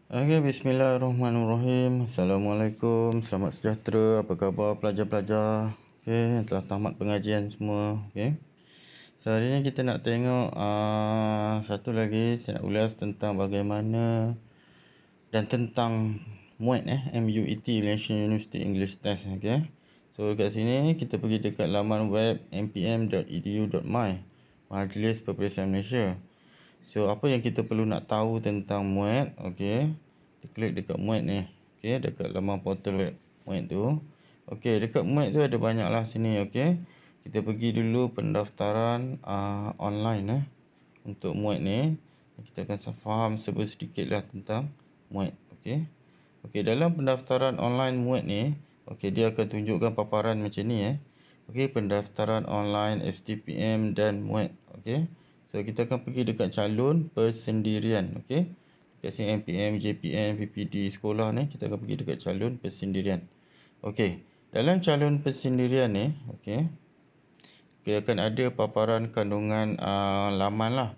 Okey, bismillahirrahmanirrahim. Assalamualaikum, selamat sejahtera. Apa khabar pelajar-pelajar? Okey, yang telah tamat pengajian semua. Okey. So, hari ni kita nak tengok satu lagi, saya nak ulas tentang bagaimana dan tentang MUET MUET, Malaysian University English Test. Okey. So, kat sini kita pergi dekat laman web mpm.edu.my, Majlis Peperiksaan Malaysia. So, apa yang kita perlu nak tahu tentang MUET? Okey. Kita klik dekat MUET ni. Okey, dekat laman portal web MUET tu. Okey, dekat MUET tu ada banyaklah sini. Okey. Kita pergi dulu pendaftaran online untuk MUET ni. Kita akan faham sedikitlah tentang MUET. Okey. Okey, dalam pendaftaran online MUET ni, okey, dia akan tunjukkan paparan macam ni Okey, pendaftaran online STPM dan MUET. Okey. So, kita akan pergi dekat calon persendirian. Okey. Dekat sini MPM, JPN, PPD sekolah ni, kita akan pergi dekat calon persendirian. Okey. Dalam calon persendirian ni, okey, dia akan ada paparan kandungan laman lah.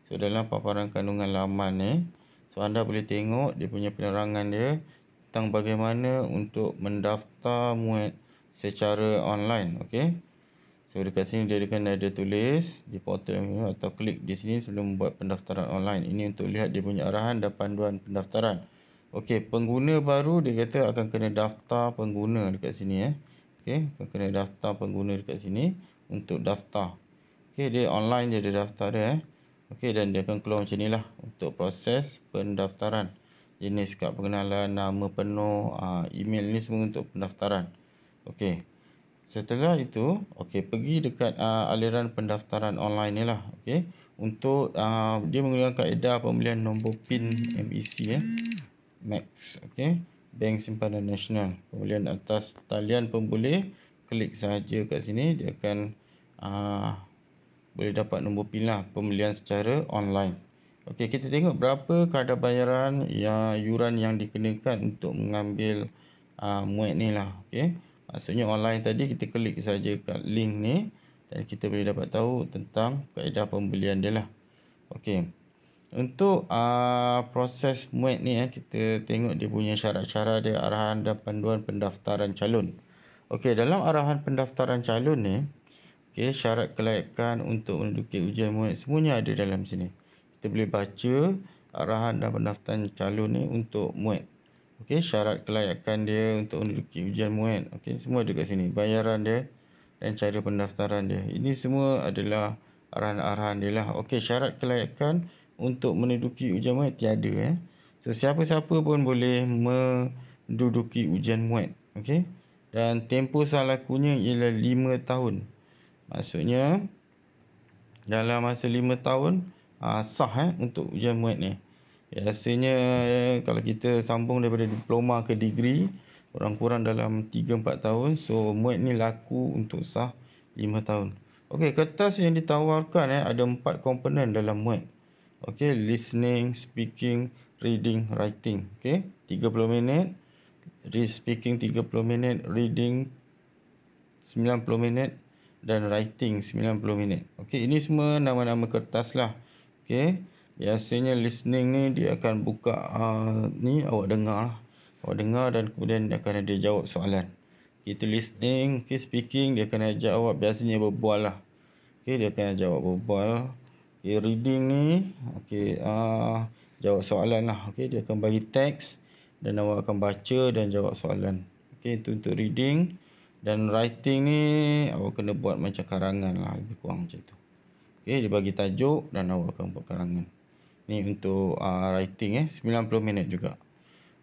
So, dalam paparan kandungan laman ni, so anda boleh tengok dia punya penerangan dia tentang bagaimana untuk mendaftar MUET secara online. Okey. So, dekat sini dia akan ada tulis di portal ni, atau klik di sini sebelum membuat pendaftaran online. Ini untuk lihat dia punya arahan dan panduan pendaftaran. Okey, pengguna baru dia kata akan kena daftar pengguna dekat sini Okey, akan kena daftar pengguna dekat sini untuk daftar. Okey, dia online dia ada daftar dia Okey, dan dia akan keluar macam inilah untuk proses pendaftaran. Jenis kad pengenalan, nama penuh, email ni semua untuk pendaftaran. Okey. Setelah itu, okey, pergi dekat aliran pendaftaran online ni lah. Okey. Untuk dia menggunakan kaedah pembelian nombor PIN MEC Max. Okey. Bank Simpanan Nasional. Pembelian atas talian pemboleh, klik sahaja kat sini, dia akan boleh dapat nombor PIN lah, pembelian secara online. Okey, kita tengok berapa kadar bayaran yuran yang dikenakan untuk mengambil MUET ni lah. Okey. Maksudnya online tadi kita klik saja kat link ni dan kita boleh dapat tahu tentang kaedah pembelian dia lah. Okey. Untuk proses MUET ni kita tengok dia punya syarat-syarat dia, arahan dan panduan pendaftaran calon. Okey, dalam arahan pendaftaran calon ni, okey, syarat kelayakan untuk menduduki ujian MUET semuanya ada dalam sini. Kita boleh baca arahan dan pendaftaran calon ni untuk MUET. Okey, syarat kelayakan dia untuk menduduki ujian MUET. Okey, semua ada kat sini. Bayaran dia dan cara pendaftaran dia. Ini semua adalah arahan-arahan dia lah. Okey, syarat kelayakan untuk menduduki ujian MUET tiada So, siapa-siapa pun boleh menduduki ujian MUET. Okey. Dan tempoh sah lakunya ialah 5 tahun. Maksudnya dalam masa 5 tahun sah untuk ujian MUET ni. Biasanya kalau kita sambung daripada diploma ke degree, kurang-kurang dalam 3-4 tahun. So, MUET ni laku untuk sah 5 tahun. Okey, kertas yang ditawarkan ada 4 komponen dalam MUET. Okey, listening, speaking, reading, writing. Okey, 30 minit. Speaking 30 minit, reading 90 minit dan writing 90 minit. Okey, ini semua nama-nama kertas lah. Okey. Biasanya listening ni dia akan buka ni awak dengar lah. Awak dengar dan kemudian akan ada jawab soalan. Itu listening. Okay, speaking dia akan ajak awak biasanya berbual lah. Okay, dia akan ajak awak berbual. Okay, reading ni okay, jawab soalan lah. Okay, dia akan bagi teks dan awak akan baca dan jawab soalan. Okay, itu untuk reading. Dan writing ni awak kena buat macam karangan lah, lebih kurang macam tu. Okay, dia bagi tajuk dan awak akan buat karangan. Ni untuk writing 90 minit juga.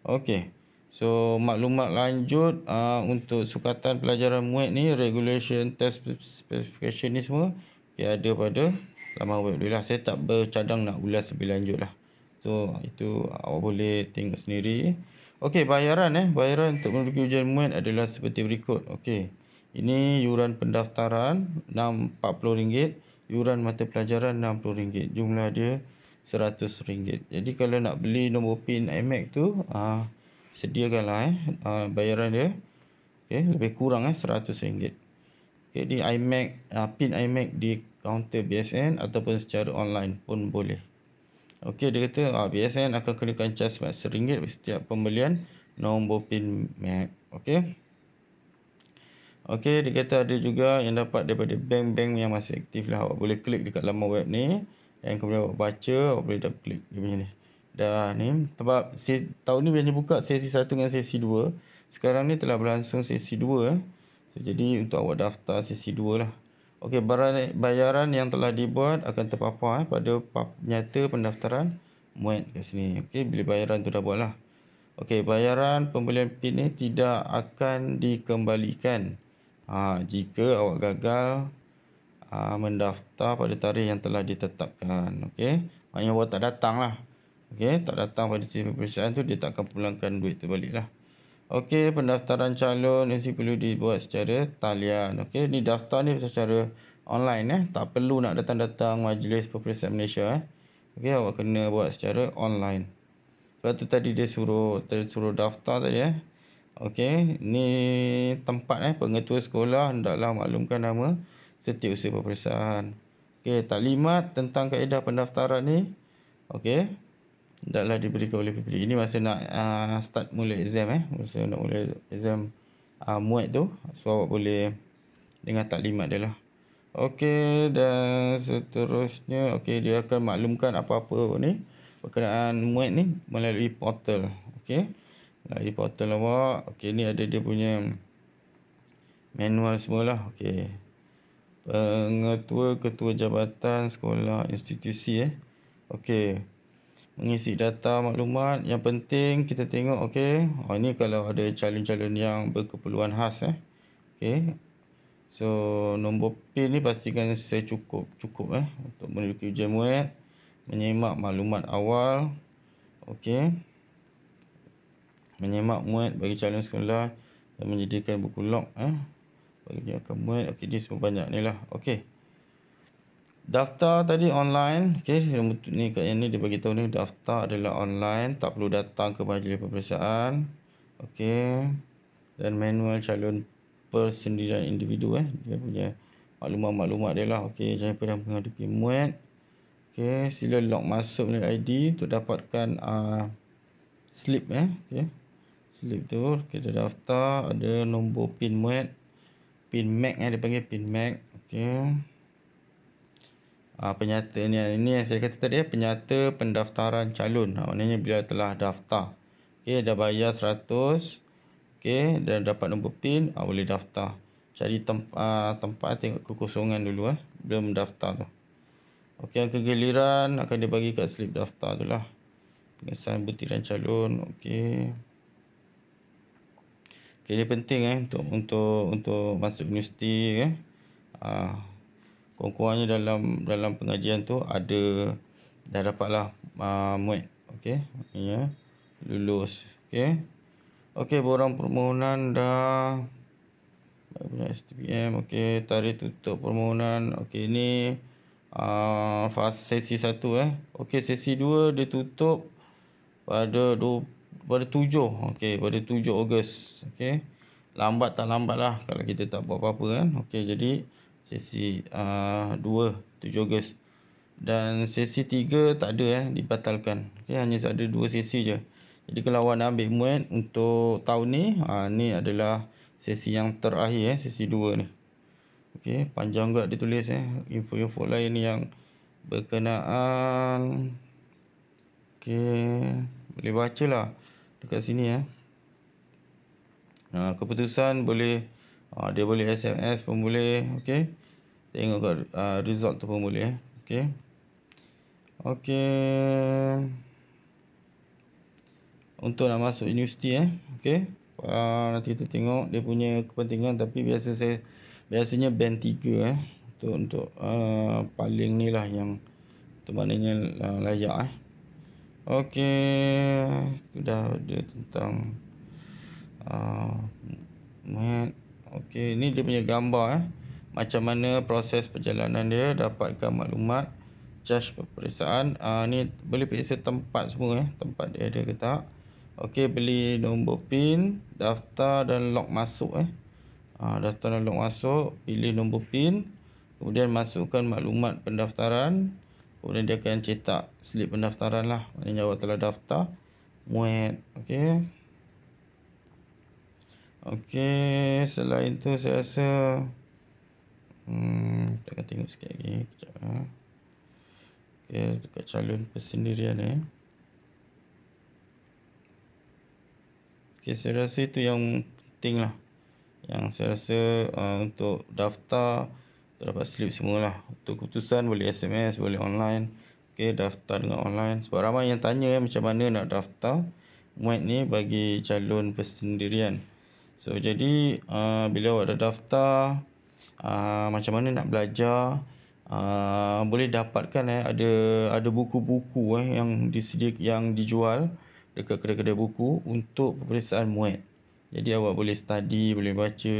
Okey. So, maklumat lanjut untuk sukatan pelajaran MUET ni, regulation, test specification ni semua ada pada laman web dia lah. Saya tak bercadang nak ulas lebih lanjut lah. So, itu awak boleh tengok sendiri. Okey, bayaran bayaran untuk menduduki ujian MUET adalah seperti berikut. Okey. Ini yuran pendaftaran RM40, yuran mata pelajaran RM60. Jumlah dia RM100. Jadi kalau nak beli nombor PIN iMac tu, sediakanlah bayaran dia. Okey, lebih kurang RM100. Okey, di iMac, PIN iMac di kaunter BSN ataupun secara online pun boleh. Okey, dia kata BSN akan kenakan cas RM1 setiap pembelian nombor PIN MAC. Okey. Okey, dia kata ada juga yang dapat daripada bank-bank yang masih aktif lah. Awak boleh klik dekat laman web ni, dan kemudian awak baca, awak boleh dah klik dia punya ni. Dah ni, sebab tahun ni biasanya buka sesi 1 dengan sesi 2. Sekarang ni telah berlangsung sesi 2. So, jadi untuk awak daftar sesi 2 lah. Okey, bayaran yang telah dibuat akan terpapar pada nyata pendaftaran MUIT kat sini. Okey, bila bayaran tu dah buat lah. Okey, bayaran pembelian PIN ni tidak akan dikembalikan jika awak gagal mendaftar pada tarikh yang telah ditetapkan. Okey, maknanya awak tak datang lah. Okey, tak datang pada sesi peperiksaan tu, dia tak akan pulangkan duit tu balik lah. Okey, pendaftaran calon mesti perlu dibuat secara talian. Okey, ni daftar ni secara online tak perlu nak datang-datang Majlis Peperiksaan Malaysia Okey, awak kena buat secara online. Sebab tu tadi dia suruh daftar tadi Okey, ni tempat pengetua sekolah hendaklah maklumkan nama setiausaha peperiksaan. Okey, taklimat tentang kaedah pendaftaran ni okey, hendaklah diberikan oleh PPD. Ini masa nak start mula exam masa nak mula exam MUIT tu. So awak boleh dengar taklimat dia lah. Okey, dan seterusnya okey, dia akan maklumkan apa-apa ni berkenaan MUIT ni melalui portal. Okey, melalui portal awak. Okey, ni ada dia punya manual semualah. Okey, pengetua, ketua jabatan sekolah institusi Okey, mengisi data maklumat. Yang penting kita tengok okey. Ini kalau ada calon-calon yang berkeperluan khas Okey. So nombor PIN ni pastikan cukup untuk meneruki ujian MUIT, menyemak maklumat awal. Okey. Menyemak MUIT bagi calon sekolah dan menyediakan buku log bagi MUIT. Okey, ni semua banyak ni lah. Okey. Daftar tadi online. Okey, ni kat yang ni dia bagi tahu ni daftar adalah online, tak perlu datang ke majlis peperiksaan. Okey. Dan manual calon persendirian individu dia punya maklumat-maklumat dia lah. Okey, jangan pernah menghadapi MUIT. Okey, sila log masuk melalui ID untuk dapatkan slip okey. Slip tu kita daftar, ada nombor PIN MUIT, PIN MAC dia panggil PIN MAC. Okey. Penyata ni yang saya kata tadi penyata pendaftaran calon. Maknanya bila telah daftar. Okey, dah bayar 100. Okey, dan dapat nombor PIN, boleh daftar. Cari tempat tengok kekosongan dulu belum mendaftar tu. Okey, angka giliran akan dibagi kat slip daftar tu lah. Pengesahan butiran calon. Okey. Okey, ini penting untuk masuk universiti kurang-kurangnya dalam pengajian tu ada dah dapatlah MUIT. Okey, maknanya lulus. Okey. Okey, borang permohonan dah STPM. Okey, tarikh tutup permohonan. Okey, ni fasa sesi 1 Okey, sesi 2 dia tutup pada 7. Okey, pada 7 Ogos. Okey. Lambat tak lambat lah kalau kita tak buat apa-apa Okey, jadi sesi 2 7 Ogos. Dan sesi 3 tak ada dibatalkan. Okey, hanya ada 2 sesi je. Jadi kalau awak nak ambil MUIT untuk tahun ni, ni adalah sesi yang terakhir sesi 2 ni. Okey, panjang juga ditulis info-info lain yang berkenaan. Okey, boleh bacalah dekat sini keputusan boleh dia boleh SMS pun boleh. Okey, tengok kat result tu pun boleh Okey. Okey, untuk nak masuk universiti okey, nanti kita tengok dia punya kepentingan, tapi biasanya band 3 untuk paling ni lah yang tu maknanya layak Okey, sudah ada tentang okey, ni dia punya gambar macam mana proses perjalanan dia, dapatkan maklumat charge peperiksaan. Ni boleh periksa tempat semua tempat dia ada ke tak. Okey, beli nombor PIN, daftar dan log masuk daftar dan log masuk, pilih nombor PIN, kemudian masukkan maklumat pendaftaran, Kemudian dia akan cetak slip pendaftaran lah. Maknanya awak telah daftar muat. Okey. Okey, selain tu saya rasa kita akan tengok sikit lagi. Kejap. Okey, dekat calon persendirian Okey, saya rasa itu yang penting lah. Yang saya rasa untuk daftar, dapat slip semualah. Untuk keputusan boleh SMS, boleh online. Okey, daftar dengan online. Sebab ramai yang tanya macam mana nak daftar muat ni bagi calon persendirian. So, jadi bila awak dah daftar, macam mana nak belajar, boleh dapatkan ada buku-buku yang yang dijual dekat kedai-kedai buku untuk peperiksaan muat. Jadi awak boleh study, boleh baca,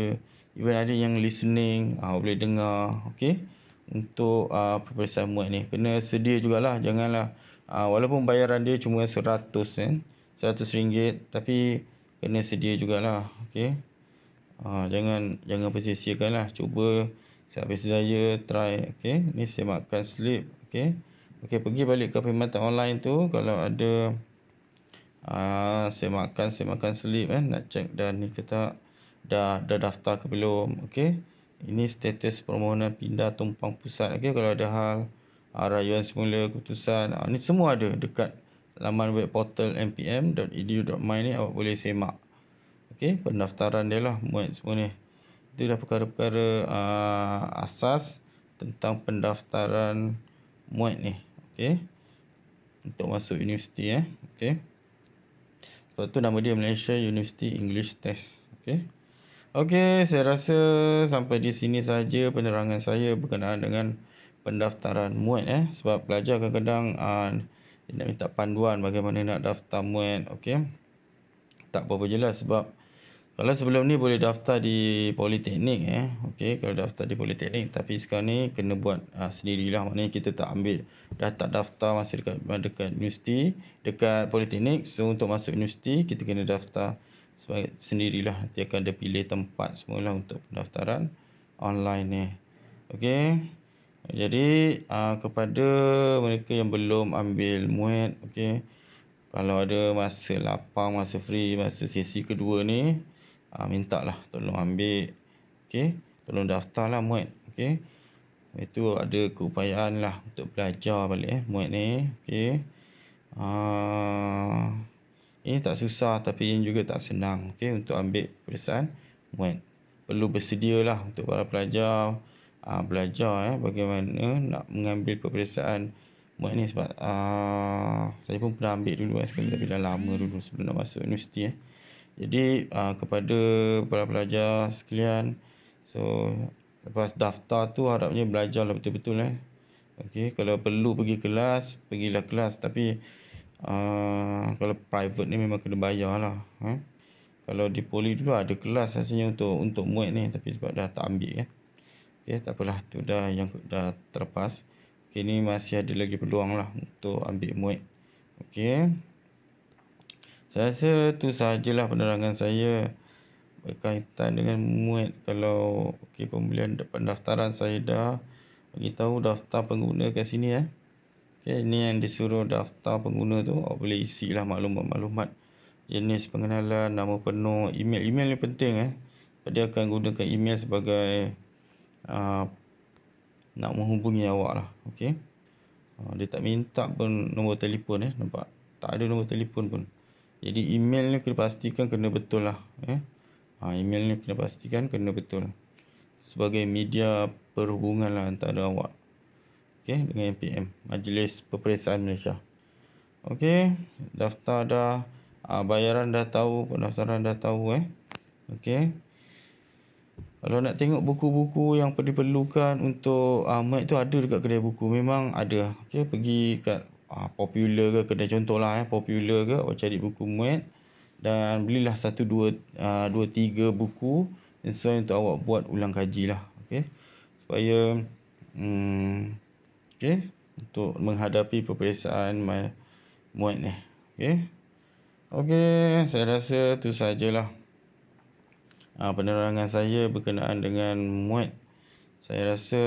even ada yang listening, awak boleh dengar, okey. Untuk peperiksaan muat ni kena sedia jugalah, janganlah walaupun bayaran dia cuma 100 RM100, tapi kena sedia jugalah, okey. Jangan persia-siakanlah, cuba habis saya try, okey. Ni semakkan slip, okey. Okey, pergi balik ke perkhidmatan online tu, kalau ada semakkan slip nak check dah ni ke tak, dah daftar ke belum, okey. Ini status permohonan pindah tumpang pusat, okey. Kalau ada hal rayuan semula keputusan, ni semua ada dekat laman web portal npm.edu.my ni, awak boleh semak. Okey, pendaftaran dia lah muat semua ni. Itu dah perkara-perkara asas tentang pendaftaran muat ni, okey. Untuk masuk universiti okey. Sebab tu nama dia Malaysia University English Test, okey. Okey, saya rasa sampai di sini saja penerangan saya berkenaan dengan pendaftaran muat sebab pelajar kadang-kadang dia nak minta panduan bagaimana nak daftar muat, okey. Tak berapa jelas sebab kalau sebelum ni boleh daftar di politeknik okey, kalau daftar di politeknik, tapi sekarang ni kena buat sendirilah. Maknanya kita tak ambil, dah tak daftar masih dekat universiti, dekat politeknik. So untuk masuk universiti kita kena daftar sendirilah. Nanti akan ada pilih tempat semualah untuk pendaftaran online ni. Okey. Jadi kepada mereka yang belum ambil muat, okey, kalau ada masa lapang, masa free, masa sesi kedua ni, mintalah tolong ambil, okey, tolong daftarlah muat, okey. Itu ada keupayaan lah untuk belajar balik muat ni, okey. Ini tak susah tapi ini juga tak senang, okey, untuk ambil peperiksaan muat. Perlu bersedialah untuk para pelajar belajar bagaimana nak mengambil peperiksaan muat ni sebab saya pun pernah ambil dulu sekali, tapi dah lama dulu sebelum nak masuk universiti Jadi kepada para pelajar sekalian, so lepas daftar tu harapnya belajarlah betul-betul Okey, kalau perlu pergi kelas, pergilah kelas, tapi kalau private ni memang kena bayar lah Kalau di poli dulu ada kelas rasanya untuk muat ni, tapi sebab dah tak ambil Okey, tak apalah, tu dah terlepas. Okey, ni masih ada lagi peluang lah untuk ambil muat. Okey. Saya rasa tu sahajalah penerangan saya berkaitan dengan muat. Kalau okey, pembelian pendaftaran saya dah bagi tahu daftar pengguna kat sini Okey, ini yang disuruh daftar pengguna tu, awak boleh isilah maklumat-maklumat jenis pengenalan, nama penuh, email. Email ni penting Dia akan gunakan email sebagai nak menghubungi awak lah. Okey. Dia tak minta pun nombor telefon nampak. Tak ada nombor telefon pun. Jadi email ni kena pastikan kena betul lah email ni kena pastikan kena betul sebagai media perhubungan lah antara awak dengan MPM, Majlis Peperiksaan Malaysia. Okey, daftar dah, bayaran dah tahu, pendaftaran dah tahu Okey. Kalau nak tengok buku-buku yang diperlukan untuk muat tu, ada dekat kedai buku, memang ada. Okey, pergi kat Popular ke, kedai contohlah Popular ke, awak cari buku muat dan belilah 1, 2, 3 buku sesuai untuk awak buat ulang kaji lah. Okey, supaya untuk menghadapi peperiksaan muat ni. Okey, saya rasa tu sajalah penerangan saya berkenaan dengan muat. Saya rasa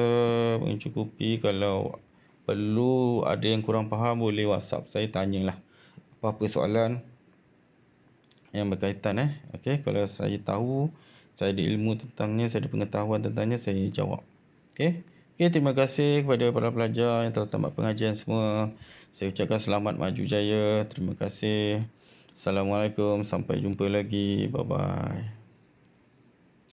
mencukupi. Kalau perlu ada yang kurang faham, boleh WhatsApp saya, tanyalah apa-apa soalan yang berkaitan. Okey, kalau saya tahu, saya ada ilmu tentangnya, saya ada pengetahuan tentangnya, saya jawab. Okey. Okey, terima kasih kepada para pelajar yang telah tamat pengajian semua. Saya ucapkan selamat maju jaya. Terima kasih. Assalamualaikum, sampai jumpa lagi. Bye bye.